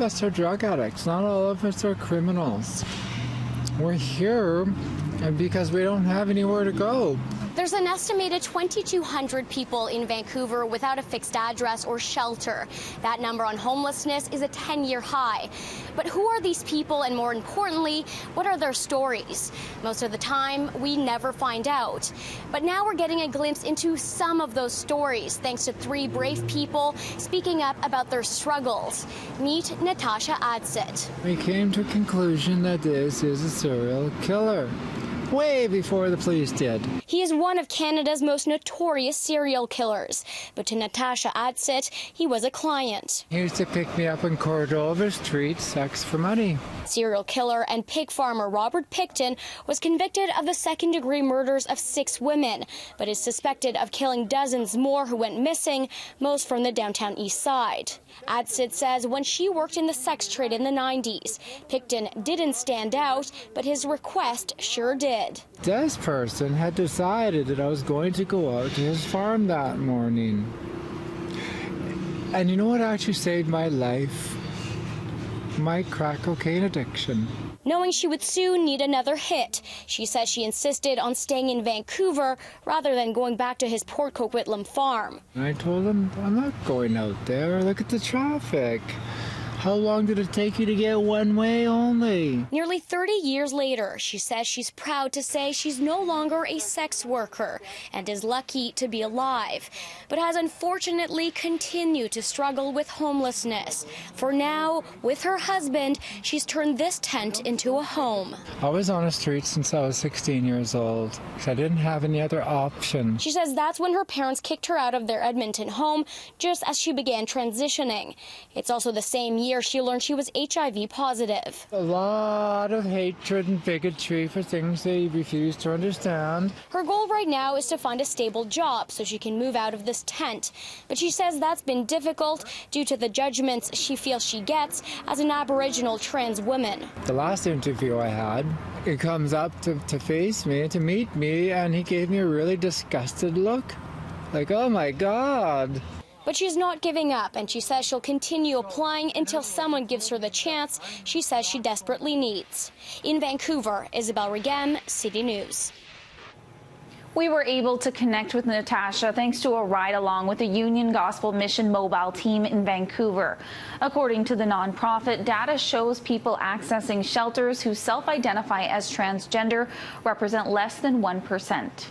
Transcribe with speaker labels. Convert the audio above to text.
Speaker 1: of us are drug addicts. Not all of us are criminals. We're here because we don't have anywhere to go.
Speaker 2: There's an estimated 2,200 people in Vancouver without a fixed address or shelter. That number on homelessness is a 10-year high. But who are these people, and more importantly, what are their stories? Most of the time, we never find out. But now we're getting a glimpse into some of those stories, thanks to 3 brave people speaking up about their struggles. Meet Natasha.
Speaker 1: We came to a conclusion that this is a serial killer. Way before the police did.
Speaker 2: He is one of Canada's most notorious serial killers. But to Natasha, he was a client.
Speaker 1: He used to pick me up in Cordova Street, sex for money.
Speaker 2: Serial killer and pig farmer Robert Pickton was convicted of the second-degree murders of 6 women, but is suspected of killing dozens more who went missing, most from the downtown east side. Adsit says when she worked in the sex trade in the 90s, Pickton didn't stand out, but his request sure did.
Speaker 1: This person had decided that I was going to go out to his farm that morning. And you know what actually saved my life? My crack cocaine addiction.
Speaker 2: Knowing she would soon need another hit, she says she insisted on staying in Vancouver rather than going back to his Port Coquitlam farm.
Speaker 1: And I told him, I'm not going out there. Look at the traffic. How long did it take you to get one way only?
Speaker 2: Nearly 30 years later, she says she's proud to say she's no longer a sex worker and is lucky to be alive, but has unfortunately continued to struggle with homelessness. For now, with her husband, she's turned this tent into a home.
Speaker 1: I was on the street since I was 16 years old because I didn't have any other option.
Speaker 2: She says that's when her parents kicked her out of their Edmonton home just as she began transitioning. It's also the same year she learned she was HIV positive.
Speaker 1: A lot of hatred and bigotry for things they refuse to understand.
Speaker 2: Her goal right now is to find a stable job so she can move out of this tent. But she says that's been difficult due to the judgments she feels she gets as an Aboriginal trans woman.
Speaker 1: The last interview I had, he comes up to face me, to meet me, and he gave me a really disgusted look. Like, oh my God.
Speaker 2: But she's not giving up, and she says she'll continue applying until someone gives her the chance she says she desperately needs. In Vancouver, Isabel Regem, City News.
Speaker 3: We were able to connect with Natasha thanks to a ride along with the Union Gospel Mission mobile team in Vancouver. According to the nonprofit, data shows people accessing shelters who self-identify as transgender represent less than 1%.